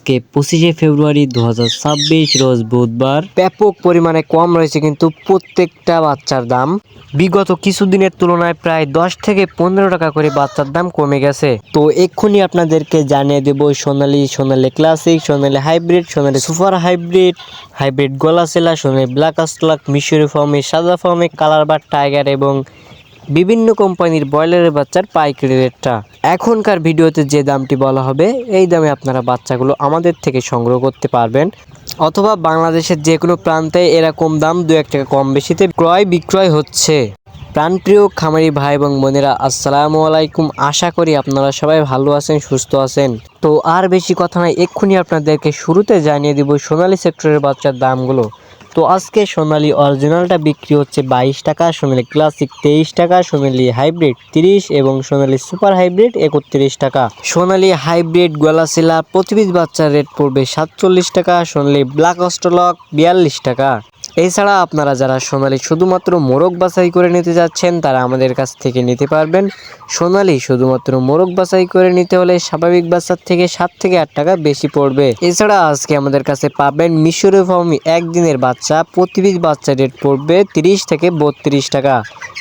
আজকে 25শে ফেব্রুয়ারি 2026 রোজ বুধবার। ব্যাপক পরিমাণে কম রয়েছে কিন্তু প্রত্যেকটা বাচ্চার দাম। বিগত কিছুদিনের তুলনায় প্রায় 10 থেকে 15 টাকা করে বাচ্চার দাম কমে গেছে। তো এক্ষুনি আপনাদেরকে জানিয়ে দেব সোনালী ক্লাসিক, সোনালী হাইব্রিড, সোনালী সুপার হাইব্রিড, হাইব্রিড গলাসেলা, সোনালী ব্ল্যাক আস্টলাক, মিশরি ফর্মে, সাদা ফর্মে, কালার বার টাইগার এবং বিভিন্ন কোম্পানির ব্রয়লারের বাচ্চার পাইকারি রেটটা। এখনকার ভিডিওতে যে দামটি বলা হবে এই দামে আপনারা বাচ্চাগুলো আমাদের থেকে সংগ্রহ করতে পারবেন, অথবা বাংলাদেশের যে কোনো প্রান্তে এরকম দাম 2-1 টাকা কম বেশিতে ক্রয় বিক্রয় হচ্ছে। প্রাণপ্রিয় খামারি ভাই এবং বোনেরা, আসসালামু আলাইকুম। আশা করি আপনারা সবাই ভালো আছেন, সুস্থ আছেন। তো আর বেশি কথা নয়, এক্ষুনি আপনাদেরকে শুরুতে জানিয়ে দিব সোনালী সেক্টরের বাচ্চার দামগুলো। তো আজকে সোনালী অরিজিনালটা বিক্রি হচ্ছে 22 টাকা, সোনালী ক্লাসিক 23 টাকা, সোনালী হাইব্রিড 30 এবং সোনালী সুপার হাইব্রিড 31 টাকা। সোনালী হাইব্রিড গলাসিলা প্রতি পিস বাচ্চার রেট পড়বে 47 টাকা, সোনালী ব্ল্যাক অস্ট্রলক 42 টাকা। এছাড়া আপনারা যারা সোনালী শুধুমাত্র মোরগ বাছাই করে নিতে যাচ্ছেন তারা আমাদের কাছ থেকে নিতে পারবেন। সোনালী শুধুমাত্র মোরগ বাছাই করে নিতে হলে স্বাভাবিক বাচ্চার থেকে 7 থেকে 8 টাকা বেশি পড়বে। এছাড়া আজকে আমাদের কাছে পাবেন মিশরি ফার্মি একদিনের বাচ্চা, প্রতি পিস বাচ্চা রেট পড়বে 30 থেকে 32 টাকা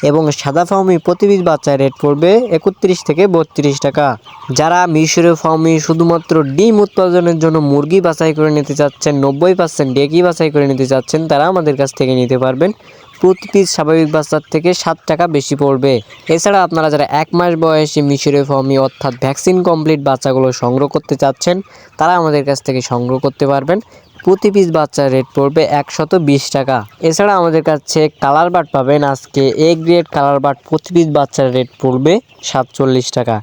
এবং সাদা ফার্মি প্রতি পিস বাচ্চা রেট পড়বে 31 থেকে 32 টাকা। যারা মিশরি ফার্মি শুধুমাত্র ডিম উৎপাদনের জন্য মুরগি বাছাই করে নিতে চাচ্ছেন, 90% ডেকি বাছাই করে নিতে চাচ্ছেন, তারা আমাদের কাছ থেকে নিতে পারবেন। প্রতি পিস স্বাভাবিক বাচ্চার থেকে 7 টাকা বেশি পড়বে। এছাড়া আপনারা যারা 1 মাস বয়সী মিশরি ফার্মি অর্থাৎ ভ্যাকসিন কমপ্লিট বাচ্চাগুলো সংগ্রহ করতে চাচ্ছেন তারা আমাদের কাছ থেকে সংগ্রহ করতে পারবেন। প্রতি পিস বাচ্চার রেট পড়বে 120 টাকা। এছাড়া আমাদের কাছে কালার বার্ড পাবেন। আজকে এ গ্রেড কালার বার্ড প্রতি পিস বাচ্চার রেট পড়বে 47 টাকা।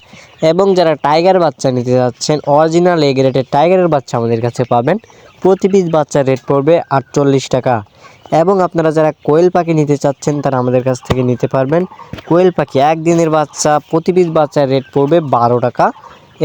এবং যারা টাইগার বাচ্চা নিতে যাচ্ছেন, অরিজিনাল এ গ্রেডের টাইগারের বাচ্চা আমাদের কাছে পাবেন। প্রতি পিস বাচ্চার রেট পড়বে 48 টাকা। এবং আপনারা যারা কোয়েল পাখি নিতে চাচ্ছেন তারা আমাদের কাছ থেকে নিতে পারবেন। কোয়েল পাখি একদিনের বাচ্চা প্রতি পিস বাচ্চার রেট পড়বে 12 টাকা।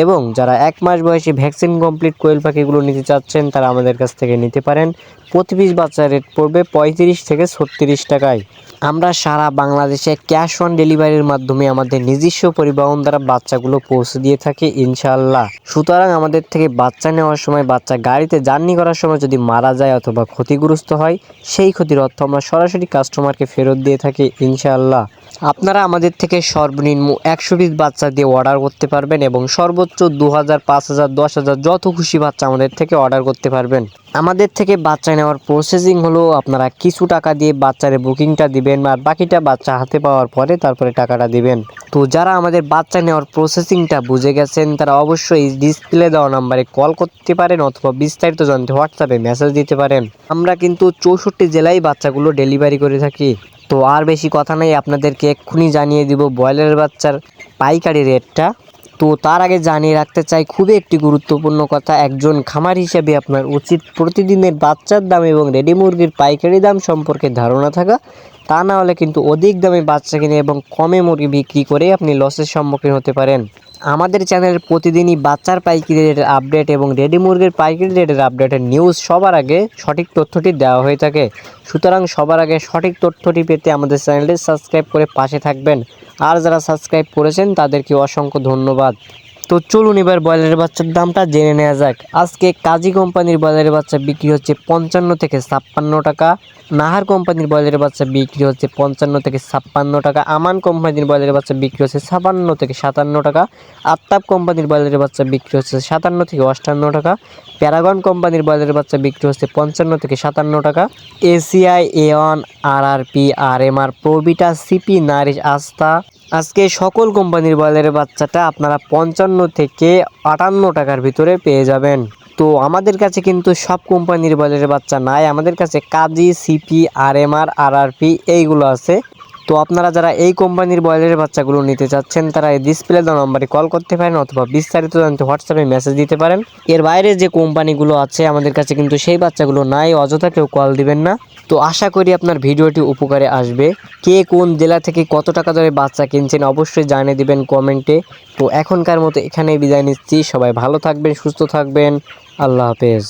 এবং যারা 1 মাস বয়সী ভ্যাকসিন কমপ্লিট কোয়েল পাখিগুলো নিতে চাচ্ছেন তারা আমাদের কাছ থেকে নিতে পারেন। প্রতি পিস বাচ্চার রেট পড়বে 35 থেকে 36 টাকায়। আমরা সারা বাংলাদেশে ক্যাশ অন ডেলিভারির মাধ্যমে আমাদের নিজস্ব পরিবহন দ্বারা বাচ্চাগুলো পৌঁছে দিয়ে থাকি ইনশাআল্লাহ। সুতরাং আমাদের থেকে বাচ্চা নেওয়ার সময়, বাচ্চা গাড়িতে জার্নি করার সময় যদি মারা যায় অথবা ক্ষতিগ্রস্ত হয়, সেই ক্ষতির অর্থ আমরা সরাসরি কাস্টমারকে ফেরত দিয়ে থাকি ইনশাআল্লাহ। আপনারা আমাদের থেকে সর্বনিম্ন 100 পিস বাচ্চা দিয়ে অর্ডার করতে পারবেন এবং সর্বোচ্চ 2000, 5000, 10,000 যত খুশি বাচ্চা আমাদের থেকে অর্ডার করতে পারবেন। আমাদের থেকে বাচ্চা নেওয়ার প্রসেসিং হলো আপনারা কিছু টাকা দিয়ে বাচ্চার বুকিংটা দিবেন আর বাকিটা বাচ্চা হাতে পাওয়ার পরে তারপরে টাকাটা দিবেন। তো যারা আমাদের বাচ্চা নেওয়ার প্রসেসিংটা বুঝে গেছেন তারা অবশ্যই ডিসপ্লে দেওয়া নাম্বারে কল করতে পারেন অথবা বিস্তারিত জানতে হোয়াটসঅ্যাপে মেসেজ দিতে পারেন। আমরা কিন্তু 64 জেলায় বাচ্চাগুলো ডেলিভারি করে থাকি। তো আর বেশি কথা নাই, আপনাদেরকে এক্ষুনি জানিয়ে দিব ব্রয়লারের বাচ্চার পাইকারি রেটটা। তো তার আগে জানিয়ে রাখতে চাই খুবই একটি গুরুত্বপূর্ণ কথা, একজন খামার হিসেবে আপনার উচিত প্রতিদিনের বাচ্চার দাম এবং রেডি মুরগির পাইকারি দাম সম্পর্কে ধারণা থাকা। তা না হলে কিন্তু অধিক দামে বাচ্চা কিনে এবং কমে মুরগি বিক্রি করে আপনি লসের সম্মুখীন হতে পারেন। আমাদের চ্যানেলে প্রতিদিনই বাচ্চার পাইকারি রেটের আপডেট এবং রেডি মুরগির পাইকারি রেটের আপডেটের নিউজ সবার আগে সঠিক তথ্যটি দেওয়া হয়ে থাকে। সুতরাং সবার আগে সঠিক তথ্যটি পেতে আমাদের চ্যানেলটি সাবস্ক্রাইব করে পাশে থাকবেন। আর যারা সাবস্ক্রাইব করেছেন তাদেরকে অসংখ্য ধন্যবাদ। তো চলুন এবার ব্রয়লারের বাচ্চার দামটা জেনে নেওয়া যাক। আজকে কাজী কোম্পানির ব্রয়লারের বাচ্চা বিক্রি হচ্ছে 55 থেকে 56 টাকা। নাহার কোম্পানির ব্রয়লারের বাচ্চা বিক্রি হচ্ছে 55 থেকে 56 টাকা। আমান কোম্পানির ব্রয়লারের বাচ্চা বিক্রি হচ্ছে 56 থেকে 57 টাকা। আফতাব কোম্পানির ব্রয়লারের বাচ্চা বিক্রি হচ্ছে 57 থেকে 58 টাকা। প্যারাগন কোম্পানির ব্রয়লারের বাচ্চা বিক্রি হচ্ছে 55 থেকে 57 টাকা। ACI, A one, RRP, RMR, Provita, CP, Nourish, Astha, আজকে সকল কোম্পানির ব্রয়লারের বাচ্চাটা আপনারা 55 থেকে 58 টাকার ভিতরে পেয়ে যাবেন। তো আমাদের কাছে কিন্তু সব কোম্পানির ব্রয়লারের বাচ্চা নাই, আমাদের কাছে কাজী, সিপি, আরএমআর, আরআরপি এইগুলো আছে। তো আপনারা যারা এই কোম্পানির ব্রয়লারের বাচ্চাগুলো নিতে চাচ্ছেন তারা এই ডিসপ্লে দেওয়া নম্বরে কল করতে পারেন অথবা বিস্তারিত জানতে হোয়াটসঅ্যাপে মেসেজ দিতে পারেন। এর বাইরে যে কোম্পানিগুলো আছে আমাদের কাছে কিন্তু সেই বাচ্চাগুলো নাই, অযথা কেউ কল দিবেন না। তো আশা করি আপনার ভিডিওটি উপকারে আসবে। কে কোন জেলা থেকে কত টাকা ধরে বাচ্চা কিনছেন অবশ্যই জানিয়ে দিবেন কমেন্টে। তো এখনকার মতো এখানেই বিদায় নিচ্ছি। সবাই ভালো থাকবেন, সুস্থ থাকবেন। আল্লাহ হাফেজ।